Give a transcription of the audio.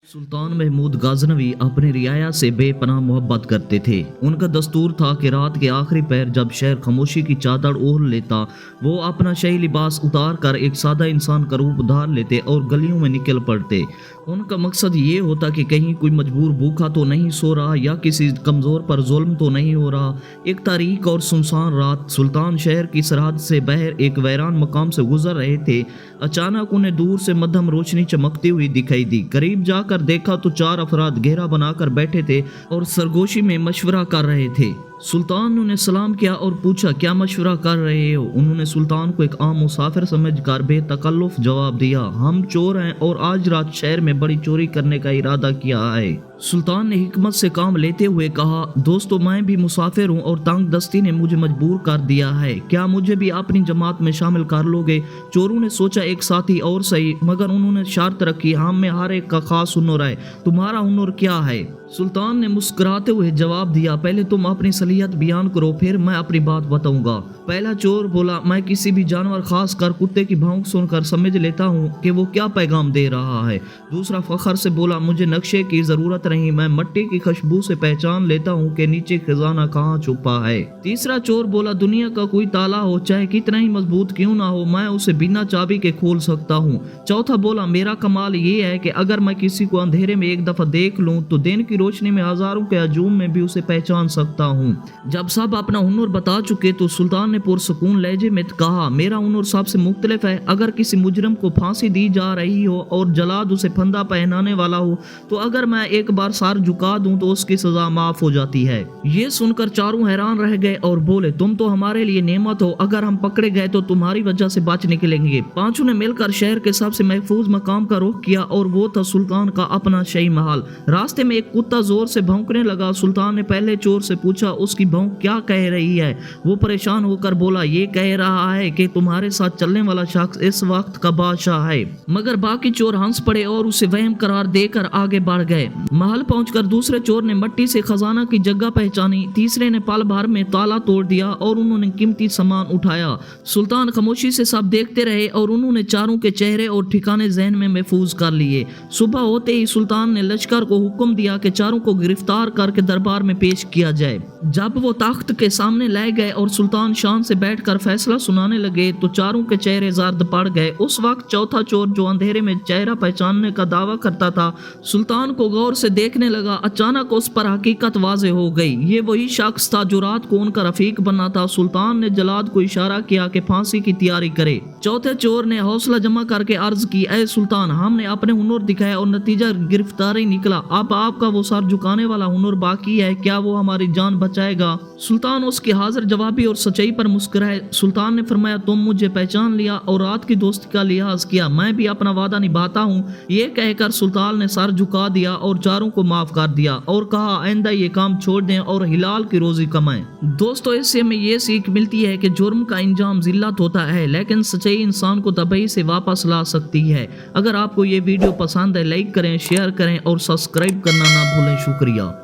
सुल्तान महमूद गाज़नवी अपनी रियाया से बेपनाह मोहब्बत करते थे। उनका दस्तूर था कि रात के आखिरी पहर जब शहर खामोशी की चादर ओढ़ लेता, वो अपना शाही लिबास उतार कर एक सादा इंसान का रूप धार लेते और गलियों में निकल पड़ते। उनका मकसद ये होता कि कहीं कोई मजबूर भूखा तो नहीं सो रहा या किसी कमज़ोर पर जुल्म तो नहीं हो रहा। एक तारीख और सुनसान रात सुल्तान शहर की सरहद से बाहर एक वैरान मकाम से गुजर रहे थे। अचानक उन्हें दूर से मध्यम रोशनी चमकती हुई दिखाई दी। करीब जाकर देखा तो 4 अफराद घेरा बनाकर बैठे थे और सरगोशी में मशवरा कर रहे थे। सुल्तान ने उन्हें सलाम किया और पूछा, क्या मशवरा कर रहे हो? उन्होंने सुल्तान को एक आम मुसाफिर समझकर बेतकल्लुफ़ जवाब दिया, हम चोर हैं और आज रात शहर में बड़ी चोरी करने का इरादा किया है। सुल्तान ने हिकमत से काम लेते हुए कहा, दोस्तों मैं भी मुसाफिर हूँ और तंग दस्ती ने मुझे मजबूर कर दिया है, क्या मुझे भी अपनी जमात में शामिल कर लोगे? चोरों ने सोचा एक साथी और सही, मगर उन्होंने शर्त रखी, हम में हर एक का खास हुनर है, तुम्हारा हुनर क्या है? सुल्तान ने मुस्कुराते हुए जवाब दिया, पहले तुम अपनी सलीयत बयान करो, फिर मैं अपनी बात बताऊंगा। पहला चोर बोला, मैं किसी भी जानवर खास कर कुत्ते की भौंक सुनकर समझ लेता हूँ कि वो क्या पैगाम दे रहा है। दूसरा फखर से बोला, मुझे नक्शे की जरूरत नहीं, मैं मिट्टी की खुशबू से पहचान लेता हूँ कि नीचे खजाना कहाँ छुपा है। तीसरा चोर बोला, दुनिया का कोई ताला हो चाहे कितना ही मजबूत क्यों ना हो, मैं उसे बिना चाबी के खोल सकता हूँ। चौथा बोला, मेरा कमाल ये है कि अगर मैं किसी को अंधेरे में एक दफा देख लूँ तो दिन की रोशनी में हजारों के हजूम में भी उसे पहचान सकता हूँ। जब सब अपना हुनर बता चुके तो सुल्तान ने पुरसकून लहजे में कहा, मेरा हुनर सबसे मुख्तलिफ है। अगर किसी मुजरम को फांसी दी जा रही हो और जलाद उसे फंदा पहनाने वाला हो तो अगर मैं एक बार सर झुका दूं तो उसकी सजा माफ हो जाती है। ये सुनकर चारों हैरान रह गए और बोले, तुम तो हमारे लिए नेमत हो, अगर हम पकड़े गए तो तुम्हारी वजह से बच निकलेंगे। पांचों ने मिलकर शहर के सबसे महफूज मकाम का रुख किया और वो था सुल्तान का अपना शाही महल। रास्ते में एक कुत्ता जोर से भौंकने लगा। सुल्तान ने पहले चोर से पूछा, उसकी भौंक क्या कह रही है? वो परेशान होकर बोला, ये कह रहा है कि तुम्हारे साथ चलने वाला शख्स इस वक्त का बादशाह है। मगर बाकी चोर हंस पड़े और उसे वहम करार देकर आगे बढ़ गए। महल पहुंचकर दूसरे चोर ने मिट्टी से खजाना की जगह पहचानी, तीसरे ने पल भर में ताला तोड़ दिया और उन्होंने कीमती सामान उठाया। सुल्तान खामोशी से सब देखते रहे और उन्होंने चारों के चेहरे और ठिकाने जहन में महफूज कर लिए। सुबह होते ही सुल्तान ने लश्कर को हुक्म दिया कि चारों को गिरफ्तार करके दरबार में पेश किया जाए। जब वो तख्त के सामने लाए गए और सुल्तान शान से बैठकर फैसला सुनाने लगे तो चारों के चेहरे जर्द पड़ गए। उस वक्त चौथा चोर जो अंधेरे में चेहरा पहचानने का दावा करता था सुल्तान को गौर से देखने लगा। अचानक उस पर हकीकत वाज़े हो गई, ये वही शख्स था जो रात को उनका रफीक बना था। सुल्तान ने जलाद को इशारा किया कि फांसी की तैयारी करे। चौथे चोर ने हौसला जमा करके अर्ज की, ऐ सुल्तान, हमने अपने हुनर दिखाया और नतीजा गिरफ्तारी निकला, अब आपका वो सर झुकाने वाला हुनर बाकी है, क्या वो हमारी जान बचाएगा? सुल्तान उसकी हाजिर जवाबी और सच्चाई पर मुस्कुराए। सुल्तान ने फरमाया, तुम मुझे पहचान लिया और रात की दोस्ती का लिहाज किया, मैं भी अपना वादा निभाता हूँ। ये कहकर सुल्तान ने सर झुका दिया और चारों को माफ कर दिया और कहा, आइंदा ये काम छोड़ दें और हिलाल की रोजी कमाएं। दोस्तों, इससे हमें ये सीख मिलती है कि जुर्म का इंजाम जिल्लत होता है, लेकिन सच्चाई इंसान को तबाही से वापस ला सकती है। अगर आपको ये वीडियो पसंद है, लाइक करें, शेयर करें और सब्सक्राइब करना ना भूलें। शुक्रिया।